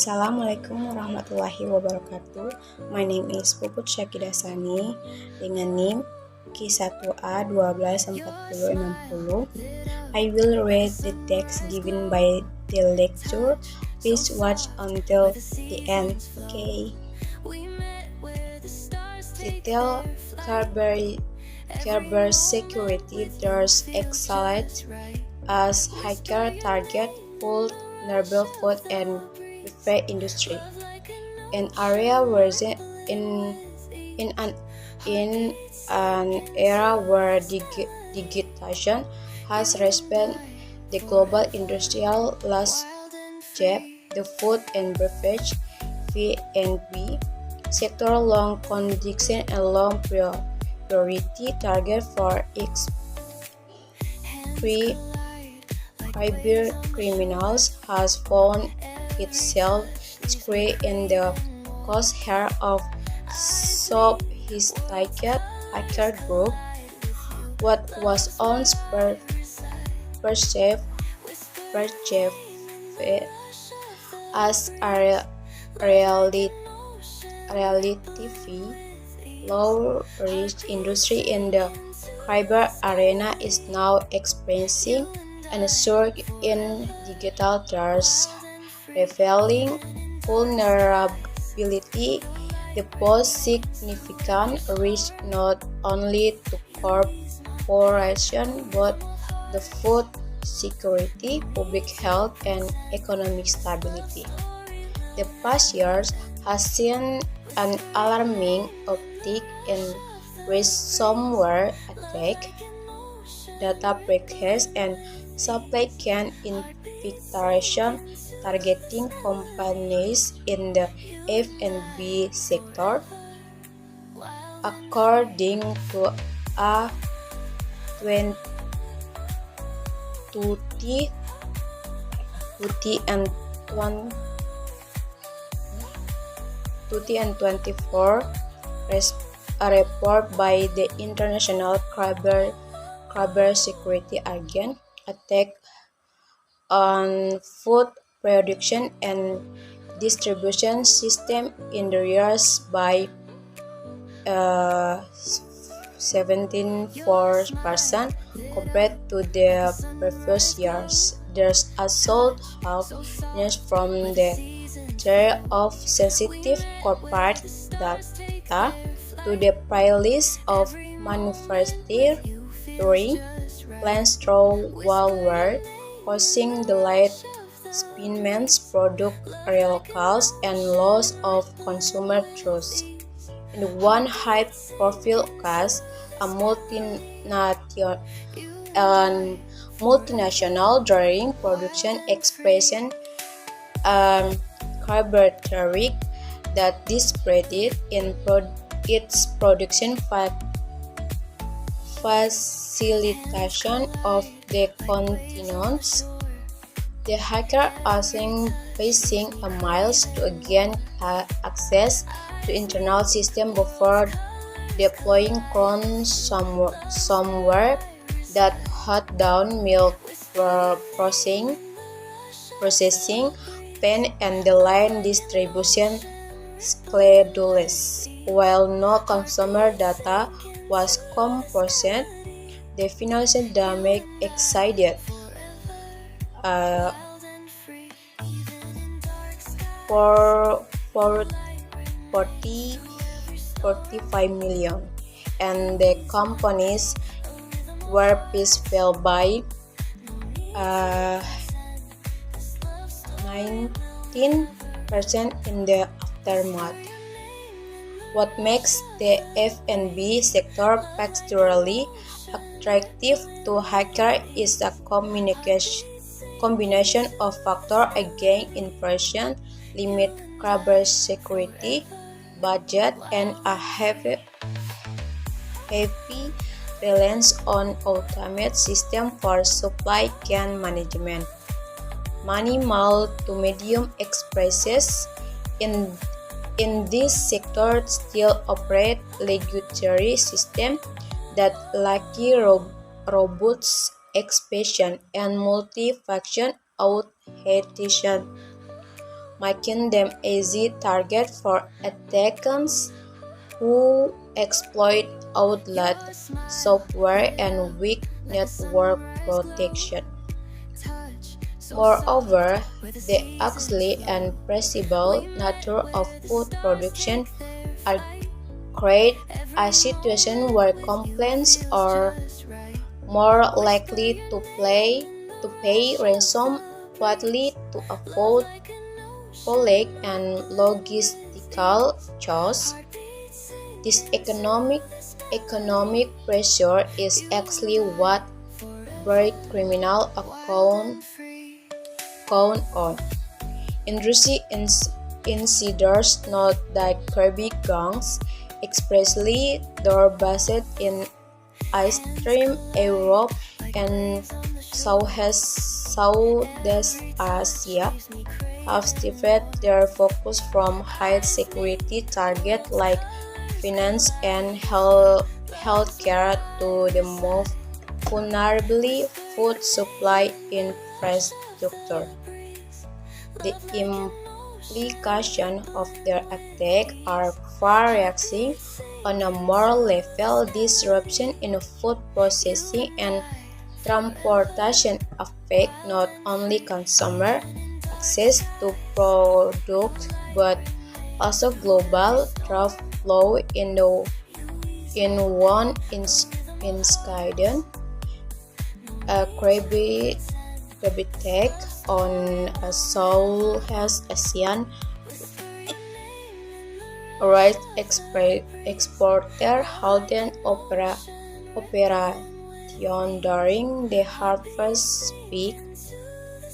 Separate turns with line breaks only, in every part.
Assalamualaikum warahmatullahi wabarakatuh. My name is Puput Syakidasani dengan NIM Q1A 124060. I will read the text given by the lecturer. Please watch until the end. Okay. Detail cybersecurity does accelerate as hacker target vulnerable food and beverage industry, an area where in an era where digitization has reshaped the global industrial landscape, the food and beverage (F&B) sector long condition and long priority target for its cyber criminals has found itself squarely in the crosshair of sophisticated hacker group. What was once perceived as a relatively low-risk industry in the cyber arena is now experiencing a surge in digital threats, revealing vulnerability. The most significant risk not only to corporations but the food security, public health, and economic stability. The past years has seen an alarming uptick in ransomware attacks, data breaches, and supply chain infiltration targeting companies in the F&B sector. According to a 2024 a report by the International Cybersecurity Agency, attack on food production and distribution system in the years by 74% compared to the previous years. There's also have news from the share of sensitive corporate data to the playlist of manufacturing plants through malware, causing delayed shipments, product recalls, and loss of consumer trust. In one high-profile case, a multinational dairy production expression carbohydrate that discredited in its production facilitation of the continuance. The hacker asking facing a miles to gain access to internal system before deploying cron somewhere that shut down milk processing, pen, and the line distribution schedules. While no consumer data was compromised, the financial damage exceeded for 45 million, and the companies were fell by 19% in the aftermath. What makes the F&B sector particularly attractive to hackers is a combination of factors: again, inflation, limit cybersecurity budget, and a heavy reliance on automated systems for supply chain management. Many small to medium enterprises in this sector still operate legacy systems that lack robust expression and multi-function authentication. making them easy target for attackers who exploit outlet software and weak network protection. Moreover, the ugly and perishable nature of food production are create a situation where complaints are more likely to pay ransom partly to avoid police and logistical chores. This economic pressure is actually what brought criminal account on. Industry insiders note that Kirby gangs, especially those based in Eastern Europe and Southeast Asia, have shifted their focus from high-security targets like finance and healthcare to the more vulnerable food supply infrastructure. The implications of their attack are far-reaching. On a moral level, disruption in food processing and transportation affect not only consumer access to products but also global trade flow in one incident. A crabby attack on a Southeast Asian rice exporter halted operation during the harvest peak,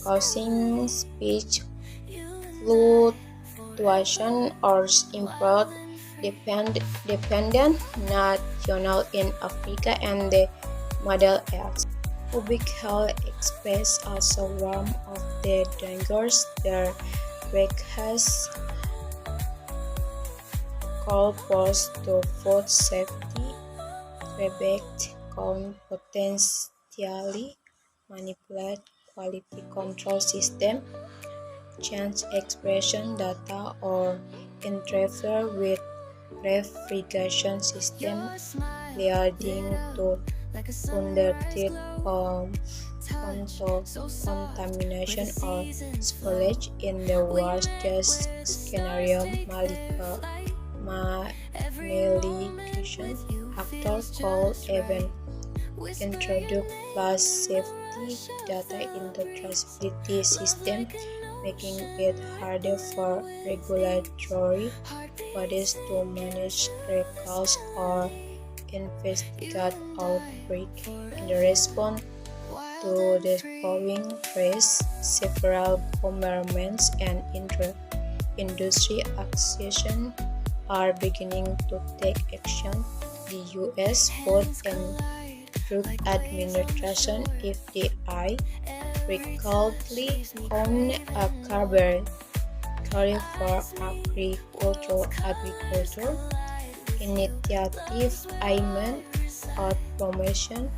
causing speech fluctuation or import dependent national in Africa and the Middle East. Public health experts also warn of the dangers their breakfast call pose to food safety. Quebec can potentially manipulate quality control system, change expression data, or interfere with refrigeration system, leading to undirected contamination or spillage. In the worst case scenario, malnutrition actors could even introduce class safety data into traceability system, making it harder for regulatory bodies to manage recalls or investigate outbreaks. In response to the growing threats, several governments and industry associations are beginning to take action. The U.S. Food and Drug Administration (FDA) recently owned a carbon credit for agriculture initiative aimed at promotion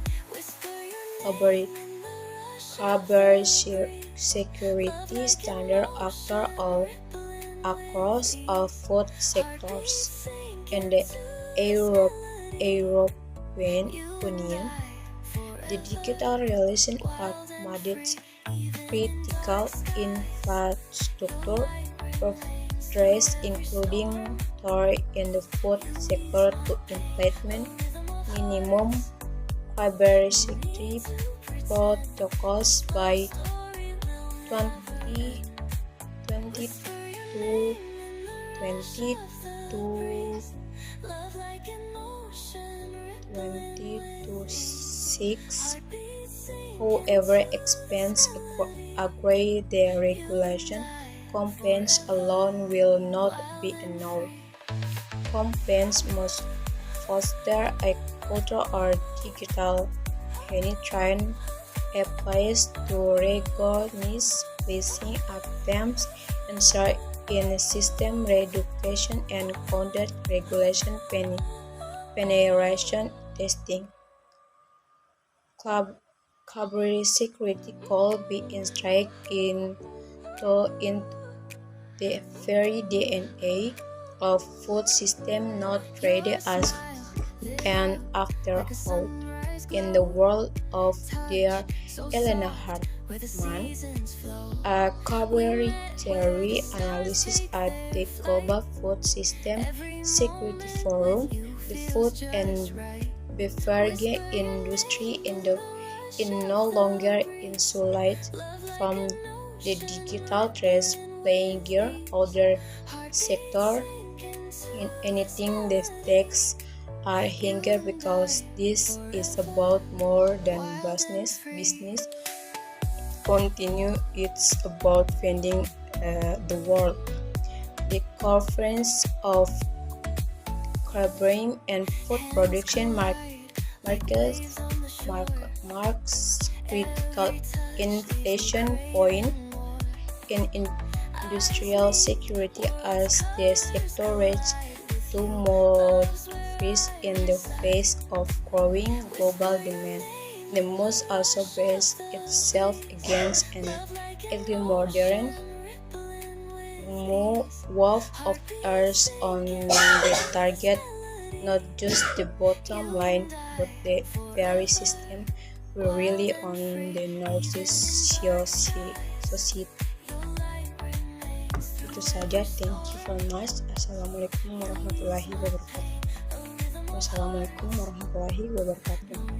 cyber security standards across all food sectors. In the European Union, the Digital Regulation Act mandates critical infrastructure providers, including those in the food sector, to implement minimum cybersecurity protocols by 2022. 2026. However, expense agree the regulation compliance alone will not be enough. Compliance must foster a culture or digital penetration applies to recognize phishing attempts, ensure in-system reduction, and conduct regulation penetration testing. Cybersecurity could be instructed into the very DNA of food system, not treated as an afterthought. In the world of dear Elena Hartman, a collaboratory analysis at the Global Food System Security Forum, the food and beverage industry is no longer insulated from the digital threats plaguing other sectors. In anything, the stakes are higher because this is about more than business. Continue, it's about feeding the world. The Conference of Carbon and Food Production marks critical inflection point in industrial security as the sector reaches to more risk in the face of growing global demand. The must also brace itself against an modern wave of errors on the target, not just the bottom line, but the very system we rely on the Northeast society. Itu saja, thank you very much. Assalamualaikum warahmatullahi wabarakatuh.